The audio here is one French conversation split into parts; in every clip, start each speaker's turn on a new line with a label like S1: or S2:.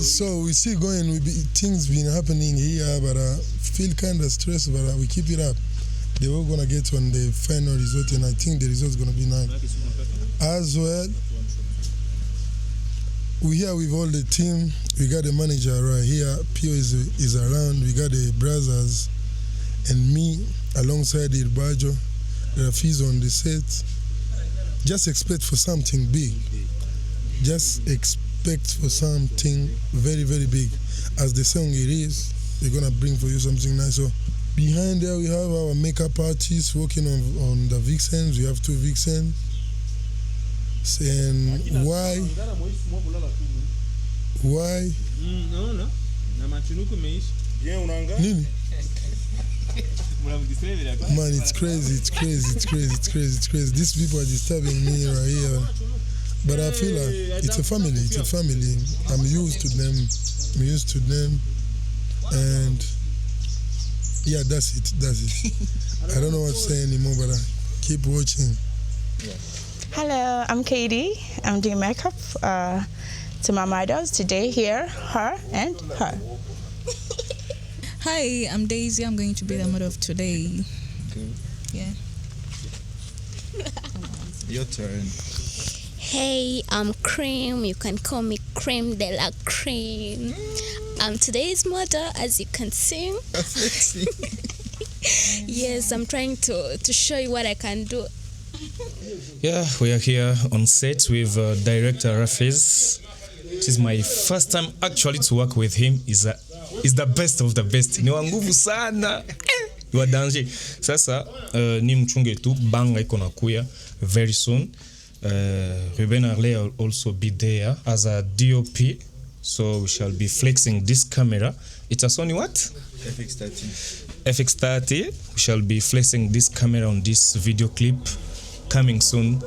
S1: So we see going, things been happening here, but feel kind of stressed, but we keep it up. They were gonna get on the final result, and I think the result is gonna be nice. As well, we here with all the team. We got the manager right here. Pio is around. We got the brothers and me alongside Irbajo. Rafi's on the set. Just expect for something big. Just expect for something very, very big. As the song it is, we're gonna bring for you something nice. So behind there we have our makeup artists working on the vixens. We have 2 vixens. And why?
S2: No.
S1: Nini? Man, it's crazy. These people are disturbing me right here. But I feel like it's a family. I'm used to them. And yeah, that's it. I don't know what to say anymore, but I keep watching.
S3: Hello, I'm Katie. I'm doing makeup to my models today here, her and her.
S4: Hi, I'm Daisy. I'm going to be the model of today.
S5: Okay.
S4: Yeah.
S5: Your turn.
S6: Hey, I'm Cream. You can call me Cream de la Cream. I'm today's model, as you can see. Yes, I'm trying to show you what I can do.
S2: Yeah, we are here on set with director Rafiz. It is my first time actually to work with him. He's the best of the best. Ni wa nguvu sana. Ni wa danger. Sasa ni mchunge tu banga iko nakuya very soon. Ruben Arley will also be there as a DOP. So we shall be flexing this camera. It's a Sony what? FX30. We shall be flexing this camera on this video clip coming soon.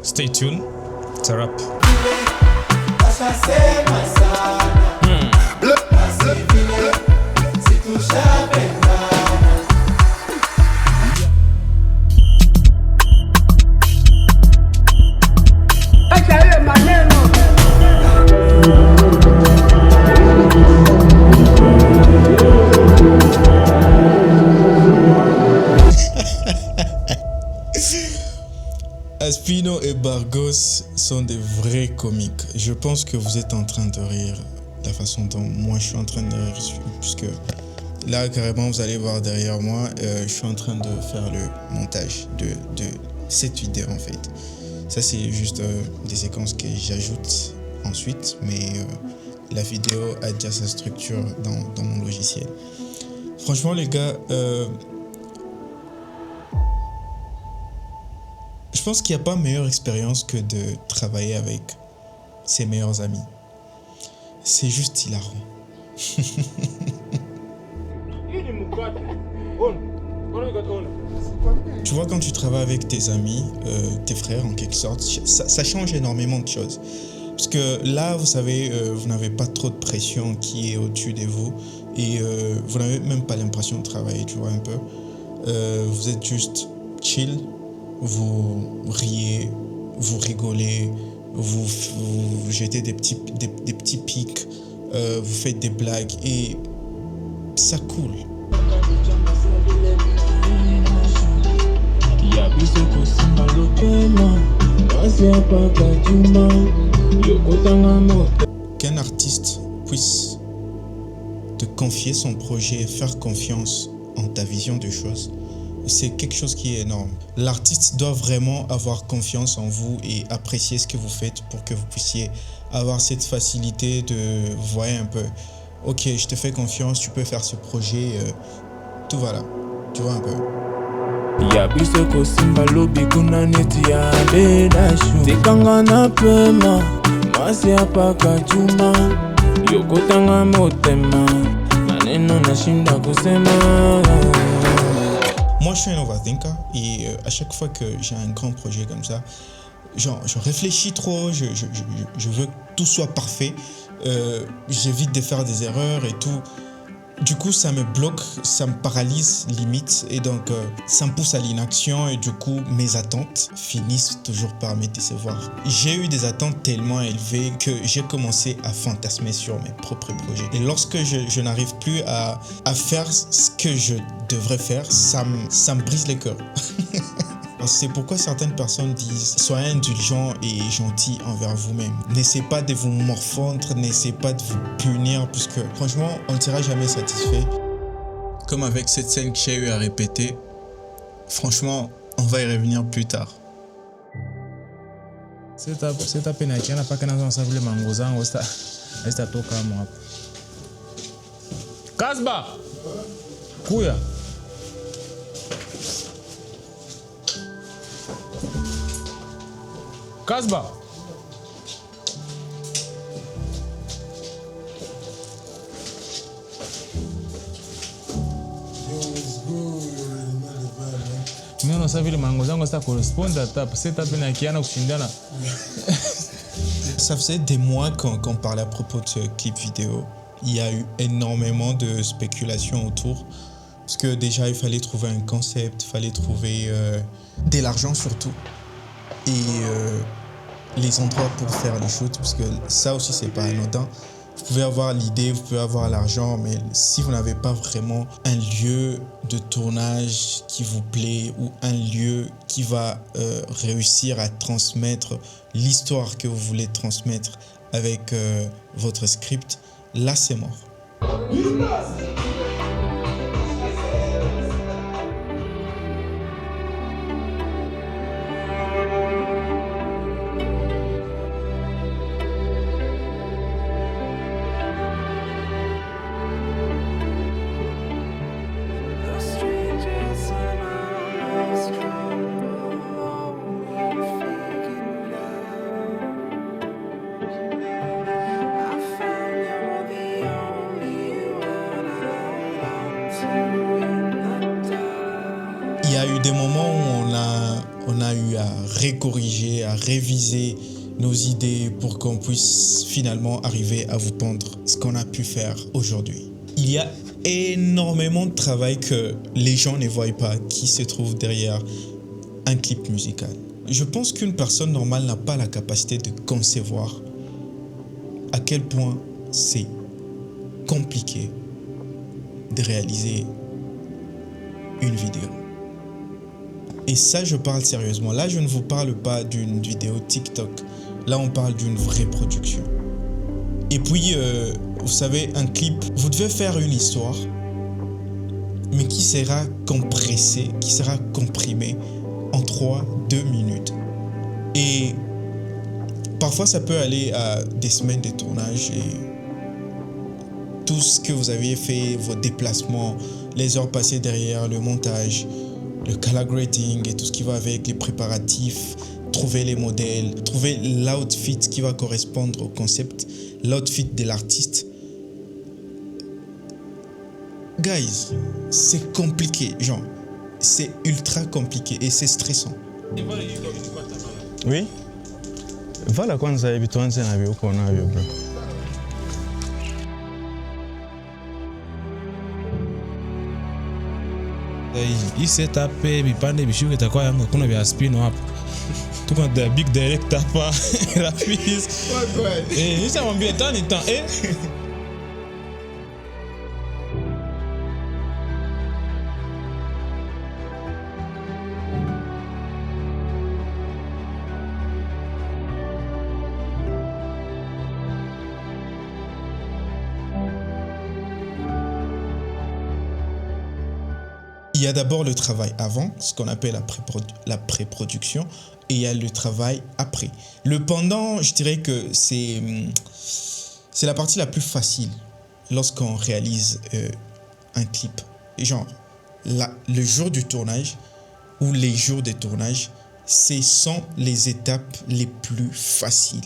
S2: Stay tuned. It's a wrap.
S5: Aspino et Bargos sont des vrais comiques. Je pense que vous êtes en train de rire de la façon dont moi je suis en train de rire, puisque là carrément vous allez voir derrière moi, je suis en train de faire le montage de cette vidéo en fait. Ça c'est juste des séquences que j'ajoute ensuite, mais la vidéo a déjà sa structure dans mon logiciel. Franchement les gars, je pense qu'il n'y a pas meilleure expérience que de travailler avec ses meilleurs amis. C'est juste hilarant. Tu vois, quand tu travailles avec tes amis, tes frères en quelque sorte, ça change énormément de choses. Parce que là, vous savez, vous n'avez pas trop de pression qui est au-dessus de vous. Et vous n'avez même pas l'impression de travailler, tu vois un peu. Vous êtes juste chill. Vous riez, vous rigolez, vous jetez des petits pics, vous faites des blagues et ça coule. Qu'un artiste puisse te confier son projet et faire confiance en ta vision des choses, c'est quelque chose qui est énorme. L'artiste doit vraiment avoir confiance en vous et apprécier ce que vous faites pour que vous puissiez avoir cette facilité de voir un peu. Ok, je te fais confiance, tu peux faire ce projet, tout va là. Tu vois un peu. Moi, je suis un overthinker et à chaque fois que j'ai un grand projet comme ça, je réfléchis trop, je veux que tout soit parfait, j'évite de faire des erreurs et tout. Du coup, ça me bloque, ça me paralyse limite et donc ça me pousse à l'inaction et du coup, mes attentes finissent toujours par me décevoir. J'ai eu des attentes tellement élevées que j'ai commencé à fantasmer sur mes propres projets. Et lorsque je n'arrive plus à faire ce que je devrais faire, ça me brise le cœur. C'est pourquoi certaines personnes disent « Soyez indulgents et gentils envers vous-même. N'essayez pas de vous morfondre, n'essayez pas de vous punir, puisque franchement, on ne sera jamais satisfait. » Comme avec cette scène que j'ai eu à répéter, franchement, on va y revenir plus tard.
S7: Seta pena kiana paka nazo nsavile mango zangu toka hapo. Kasba! Kuya! Kasba! Mimi nasavile mango zangu correspond hata seta pena kiana kushindana.
S5: Ça faisait des mois qu'on parlait à propos de ce clip vidéo. Il y a eu énormément de spéculations autour. Parce que déjà, il fallait trouver un concept, il fallait trouver de l'argent surtout. Et les endroits pour faire les shoots, parce que ça aussi, c'est pas anodin. Vous pouvez avoir l'idée, vous pouvez avoir l'argent, mais si vous n'avez pas vraiment un lieu de tournage qui vous plaît ou un lieu qui va réussir à transmettre l'histoire que vous voulez transmettre avec votre script, là c'est mort. Il y a eu des moments où on a eu à recorriger, à réviser nos idées pour qu'on puisse finalement arriver à vous pondre ce qu'on a pu faire aujourd'hui. Il y a énormément de travail que les gens ne voient pas qui se trouve derrière un clip musical. Je pense qu'une personne normale n'a pas la capacité de concevoir à quel point c'est compliqué de réaliser une vidéo. Et ça, je parle sérieusement. Là, je ne vous parle pas d'une vidéo TikTok. Là, on parle d'une vraie production. Et puis, vous savez, un clip, vous devez faire une histoire, mais qui sera compressée, qui sera comprimée en 2 minutes. Et parfois, ça peut aller à des semaines de tournage et tout ce que vous aviez fait, vos déplacements, les heures passées derrière le montage, le color grading et tout ce qui va avec, les préparatifs, trouver les modèles, trouver l'outfit qui va correspondre au concept, l'outfit de l'artiste. Guys, c'est compliqué, genre, c'est ultra compliqué et c'est stressant.
S8: Oui? Vala kwanza hivi tuanze na vyo uko navyo bro.
S7: Hii setup vipande vishuke itakuwa yangu hakuna vya spino hapa. Tuko na the big director hapa Rafis. Nishamwambia tani
S5: Il y a d'abord le travail avant, ce qu'on appelle la pré-production, et il y a le travail après. Le pendant, je dirais que c'est la partie la plus facile lorsqu'on réalise un clip. Genre, le jour du tournage ou les jours de tournage, ce sont les étapes les plus faciles.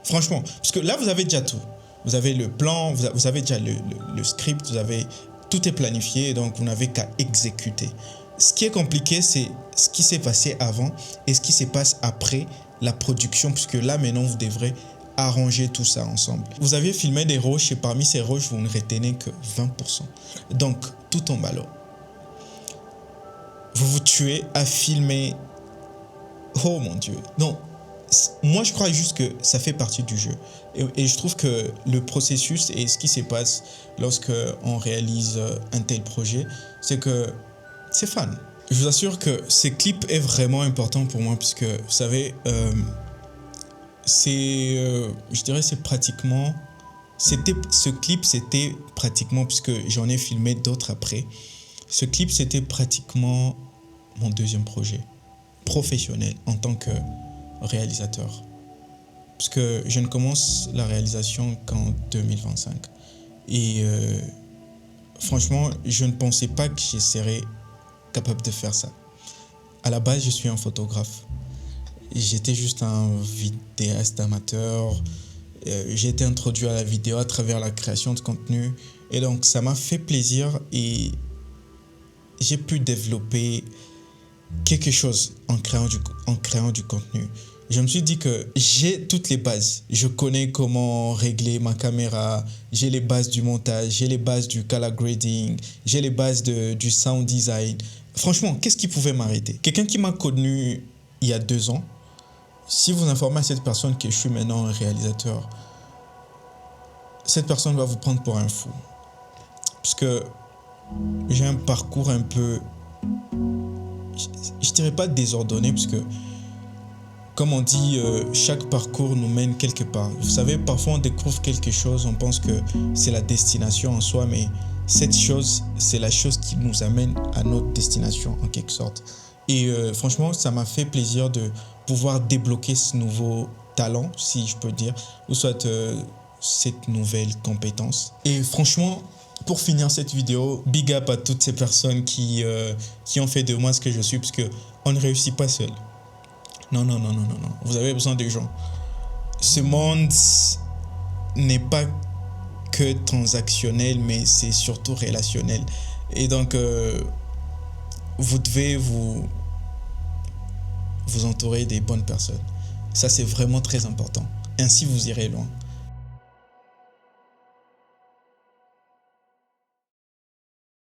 S5: Franchement, parce que là, vous avez déjà tout. Vous avez le plan, vous avez déjà le script, tout est planifié, donc vous n'avez qu'à exécuter. Ce qui est compliqué, c'est ce qui s'est passé avant et ce qui se passe après la production, puisque là, maintenant, vous devrez arranger tout ça ensemble. Vous avez filmé des roches et parmi ces roches, vous ne retenez que 20%. Donc, tout tombe à l'eau. Vous vous tuez à filmer. Oh mon Dieu. Non, moi je crois juste que ça fait partie du jeu. Et je trouve que le processus et ce qui se passe lorsque on réalise un tel projet, c'est que c'est fun. Je vous assure que ce clip est vraiment important pour moi puisque, vous savez, je dirais c'est pratiquement... Ce clip, c'était pratiquement, puisque j'en ai filmé d'autres après, ce clip, c'était pratiquement mon deuxième projet professionnel en tant que réalisateur. Parce que je ne commence la réalisation qu'en 2025. Et franchement, je ne pensais pas que je serais capable de faire ça. À la base, je suis un photographe. J'étais juste un vidéaste amateur. J'ai été introduit à la vidéo à travers la création de contenu. Et donc, ça m'a fait plaisir et j'ai pu développer quelque chose en créant du contenu. Je me suis dit que j'ai toutes les bases. Je connais comment régler ma caméra, j'ai les bases du montage, j'ai les bases du color grading, j'ai les bases du sound design. Franchement, qu'est-ce qui pouvait m'arrêter? Quelqu'un qui m'a connu il y a 2 ans, si vous informez à cette personne que je suis maintenant un réalisateur, cette personne va vous prendre pour un fou. Parce que j'ai un parcours un peu, je dirais pas désordonné, parce que comme on dit, chaque parcours nous mène quelque part. Vous savez, parfois on découvre quelque chose, on pense que c'est la destination en soi, mais cette chose, c'est la chose qui nous amène à notre destination en quelque sorte. Et franchement, ça m'a fait plaisir de pouvoir débloquer ce nouveau talent, si je peux dire, ou soit cette nouvelle compétence. Et franchement, pour finir cette vidéo, big up à toutes ces personnes qui ont fait de moi ce que je suis, parce qu'on ne réussit pas seul. Non. Vous avez besoin des gens. Ce monde n'est pas que transactionnel, mais c'est surtout relationnel. Et donc, vous devez vous entourer des bonnes personnes. Ça, c'est vraiment très important. Ainsi, vous irez loin.